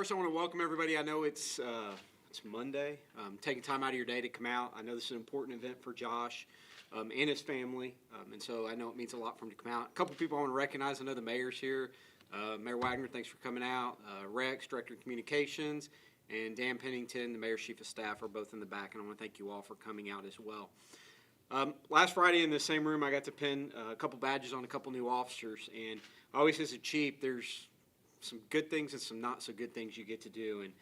First, I want to welcome everybody. I know it's Monday. Taking time out of your day to come out. I know this is an important event for Josh and his family, and so I know it means a lot for him to come out. A couple people I want to recognize. I know the mayor's here. Mayor Wagner, thanks for coming out. Rex, Director of Communications, and Dan Pennington, the mayor's chief of staff, are both in the back, and I want to thank you all for coming out as well. Last Friday in the same room, I got to pin a couple badges on a couple new officers, and I always, as a chief, there's some good things and some not so good things you get to do. And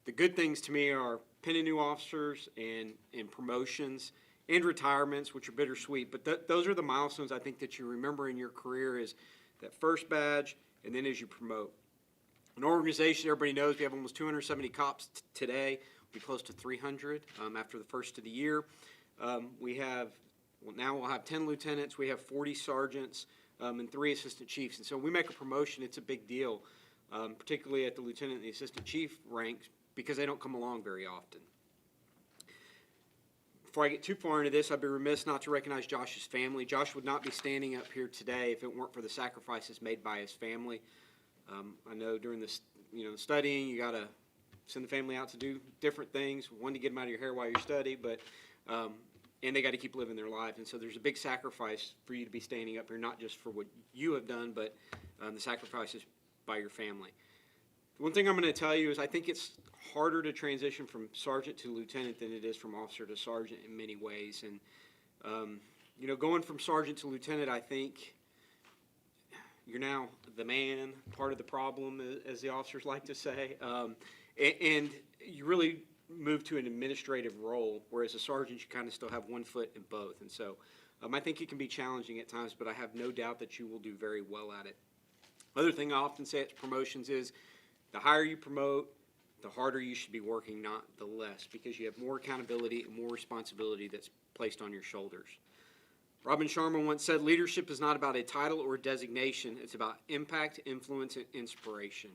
the good things to me are pinning new officers and promotions and retirements, which are bittersweet. But those are the milestones I think that you remember in your career, is that first badge and then as you promote. An organization, everybody knows we have almost 270 cops today. We'll be close to 300 after the first of the year. Now we'll have 10 lieutenants. We have 40 sergeants and 3 assistant chiefs. And so when we make a promotion, it's a big deal. Particularly at the lieutenant and the assistant chief ranks, because they don't come along very often. Before I get too far into this, I'd be remiss not to recognize Josh's family. Josh would not be standing up here today if it weren't for the sacrifices made by his family. I know during this, studying, you got to send the family out to do different things. One, to get them out of your hair while you study, but and they got to keep living their lives. And so there's a big sacrifice for you to be standing up here, not just for what you have done, but the sacrifices by your family. One thing I'm going to tell you is I think it's harder to transition from sergeant to lieutenant than it is from officer to sergeant in many ways. And, going from sergeant to lieutenant, I think you're now the man, part of the problem, as the officers like to say. And you really move to an administrative role, whereas a sergeant, you kind of still have one foot in both. And so I think it can be challenging at times, but I have no doubt that you will do very well at it. Other thing I often say at promotions is the higher you promote, the harder you should be working, not the less, because you have more accountability and more responsibility that's placed on your shoulders. Robin Sharma once said, leadership is not about a title or a designation. It's about impact, influence, and inspiration.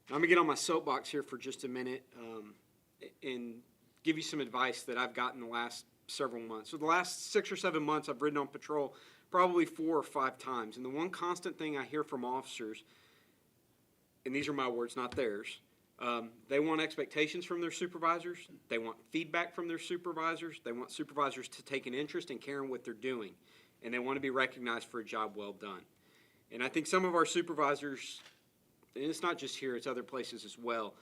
Now, I'm going to get on my soapbox here for just a minute and give you some advice that I've gotten the last several months. So the last 6 or 7 months, I've ridden on patrol probably 4 or 5 times. And the one constant thing I hear from officers, and these are my words, not theirs, they want expectations from their supervisors. They want feedback from their supervisors. They want supervisors to take an interest and care in what they're doing. And they want to be recognized for a job well done. And I think some of our supervisors, and it's not just here, it's other places as well,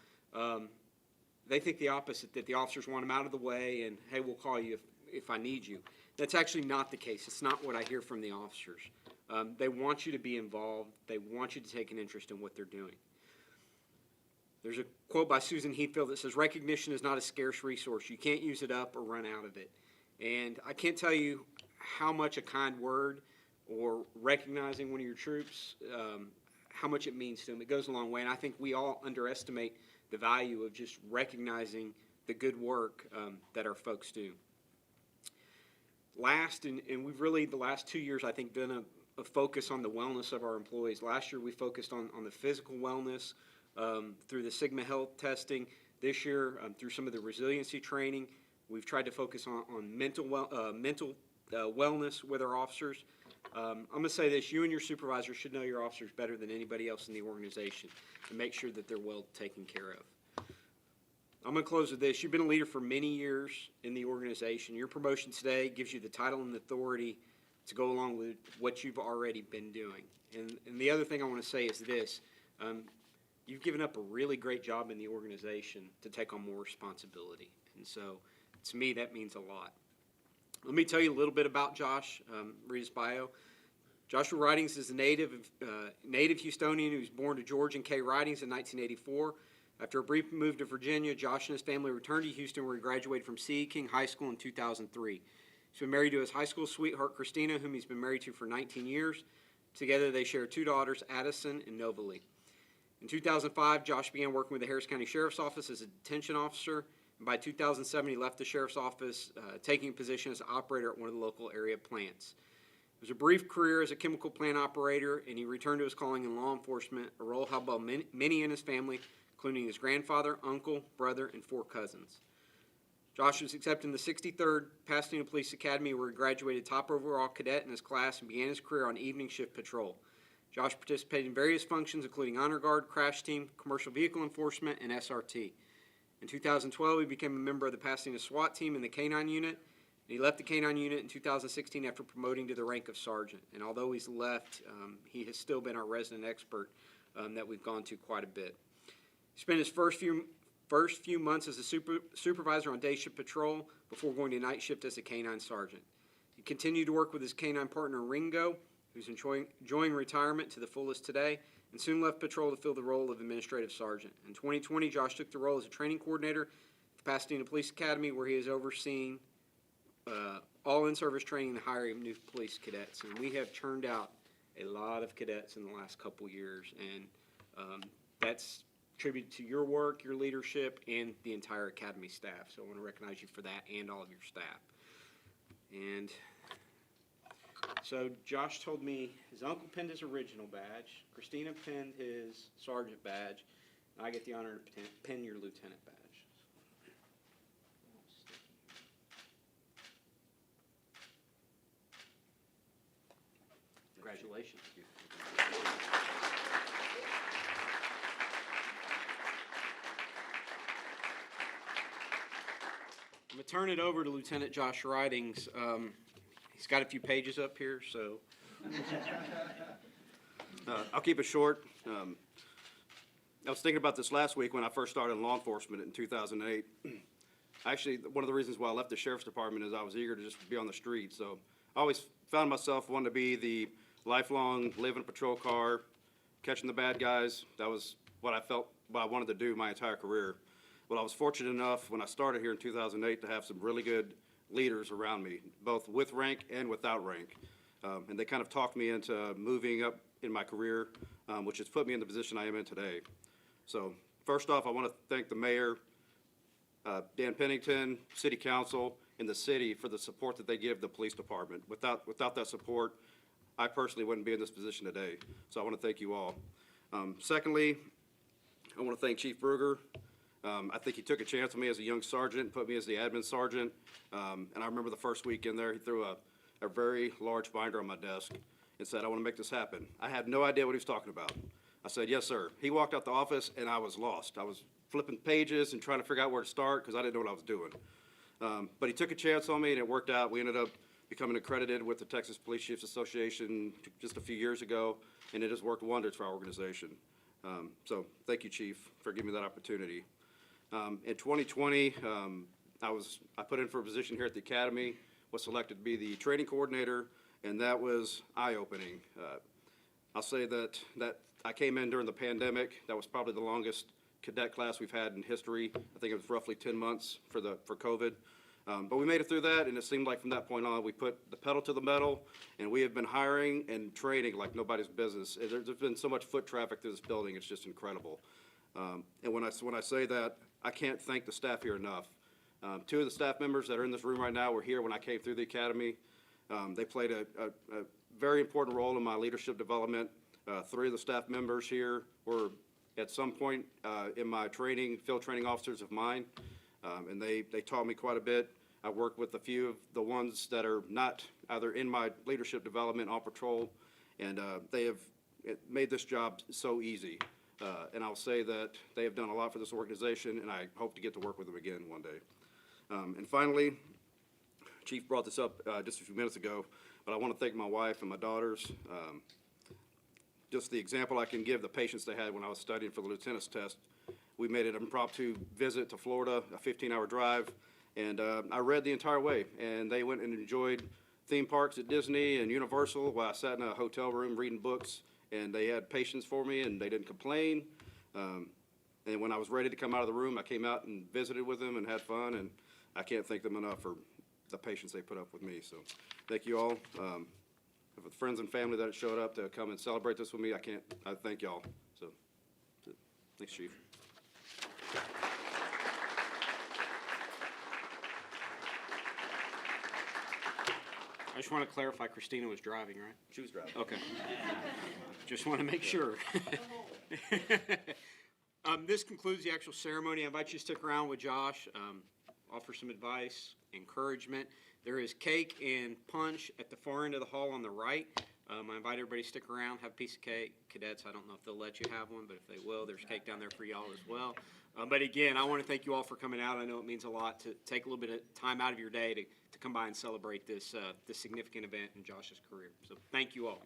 they think the opposite, that the officers want them out of the way and, hey, we'll call you if I need you. That's actually not the case. It's not what I hear from the officers. They want you to be involved. They want you to take an interest in what they're doing. There's a quote by Susan Heathfield that says, recognition is not a scarce resource. You can't use it up or run out of it. And I can't tell you how much a kind word or recognizing one of your troops, how much it means to them. It goes a long way, and I think we all underestimate the value of just recognizing the good work that our folks do. Last, and we've really, the last 2 years, I think, done a focus on the wellness of our employees. Last year, we focused on the physical wellness through the Sigma Health testing. This year, through some of the resiliency training, we've tried to focus on mental wellness with our officers. I'm going to say this, you and your supervisor should know your officers better than anybody else in the organization and make sure that they're well taken care of. I'm going to close with this. You've been a leader for many years in the organization. Your promotion today gives you the title and authority to go along with what you've already been doing. And the other thing I want to say is this. You've given up a really great job in the organization to take on more responsibility. And so, to me, that means a lot. Let me tell you a little bit about Josh, read his bio. Joshua Ridings is a native Houstonian who was born to George and Kay Ridings in 1984. After a brief move to Virginia, Josh and his family returned to Houston, where he graduated from C. King High School in 2003. He's been married to his high school sweetheart, Christina, whom he's been married to for 19 years. Together, they share 2 daughters, Addison and Novalie. In 2005, Josh began working with the Harris County Sheriff's Office as a detention officer. And by 2007, he left the Sheriff's Office, taking a position as an operator at one of the local area plants. It was a brief career as a chemical plant operator, and he returned to his calling in law enforcement, a role held by many in his family, including his grandfather, uncle, brother, and 4 cousins. Josh was accepted in the 63rd Pasadena Police Academy, where he graduated top overall cadet in his class and began his career on evening shift patrol. Josh participated in various functions, including Honor Guard, Crash Team, Commercial Vehicle Enforcement, and SRT. In 2012, he became a member of the Pasadena SWAT team in the K-9 unit. He left the K-9 unit in 2016 after promoting to the rank of sergeant. And although he's left, he has still been our resident expert that we've gone to quite a bit. He spent his first few months as a supervisor on day shift patrol before going to night shift as a K-9 sergeant. He continued to work with his K-9 partner Ringo, who's enjoying retirement to the fullest today, and soon left patrol to fill the role of administrative sergeant. In 2020, Josh took the role as a training coordinator at the Pasadena Police Academy, where he is overseeing all in-service training and the hiring of new police cadets. And we have churned out a lot of cadets in the last couple years, and that's attributed to your work, your leadership, and the entire Academy staff. So I want to recognize you for that and all of your staff. And so Josh told me his uncle pinned his original badge, Christina pinned his sergeant badge, and I get the honor to pin your lieutenant badge. Congratulations. I'm going to turn it over to Lieutenant Josh Ridings. He's got a few pages up here, so. I'll keep it short. I was thinking about this last week when I first started in law enforcement in 2008. Actually, one of the reasons why I left the sheriff's department is I was eager to just be on the street. So I always found myself wanting to be the lifelong, live in a patrol car, catching the bad guys. That was what I felt, what I wanted to do my entire career. Well, I was fortunate enough when I started here in 2008 to have some really good leaders around me, both with rank and without rank. And they kind of talked me into moving up in my career, which has put me in the position I am in today. So first off, I want to thank the mayor, Dan Pennington, city council, and the city for the support that they give the police department. Without that support, I personally wouldn't be in this position today. So I want to thank you all. Secondly, I want to thank Chief Bruger. I think he took a chance on me as a young sergeant, put me as the admin sergeant. And I remember the first week in there, he threw a very large binder on my desk and said, "I want to make this happen." I had no idea what he was talking about. I said, "Yes, sir." He walked out the office and I was lost. I was flipping pages and trying to figure out where to start because I didn't know what I was doing. But he took a chance on me and it worked out. We ended up becoming accredited with the Texas Police Chiefs Association just a few years ago, and it has worked wonders for our organization. So thank you, Chief, for giving me that opportunity. In 2020, I put in for a position here at the Academy, was selected to be the training coordinator, and that was eye-opening. I'll say that I came in during the pandemic. That was probably the longest cadet class we've had in history. I think it was roughly 10 months for COVID. But we made it through that, and it seemed like from that point on, we put the pedal to the metal, and we have been hiring and training like nobody's business. There's been so much foot traffic through this building, it's just incredible. And when I say that, I can't thank the staff here enough. Two of the staff members that are in this room right now were here when I came through the Academy. They played a very important role in my leadership development. Three of the staff members here were at some point in my training, field training officers of mine, and they taught me quite a bit. I worked with a few of the ones that are not either in my leadership development on patrol, and they have made this job so easy. And I'll say that they have done a lot for this organization, and I hope to get to work with them again one day. And finally, Chief brought this up just a few minutes ago, but I want to thank my wife and my daughters. Just the example I can give the patients they had when I was studying for the lieutenant's test. We made an impromptu visit to Florida, a 15-hour drive, and I read the entire way. And they went and enjoyed theme parks at Disney and Universal while I sat in a hotel room reading books. And they had patience for me, and they didn't complain. And when I was ready to come out of the room, I came out and visited with them and had fun, and I can't thank them enough for the patience they put up with me. So thank you all. For the friends and family that showed up to come and celebrate this with me, I thank y'all. So thanks, Chief. I just want to clarify, Christina was driving, right? She was driving. Okay. Just want to make sure. This concludes the actual ceremony. I invite you to stick around with Josh, offer some advice, encouragement. There is cake and punch at the far end of the hall on the right. I invite everybody to stick around, have a piece of cake. Cadets, I don't know if they'll let you have one, but if they will, there's cake down there for y'all as well. But again, I want to thank you all for coming out. I know it means a lot to take a little bit of time out of your day to come by and celebrate this significant event in Josh's career. So thank you all.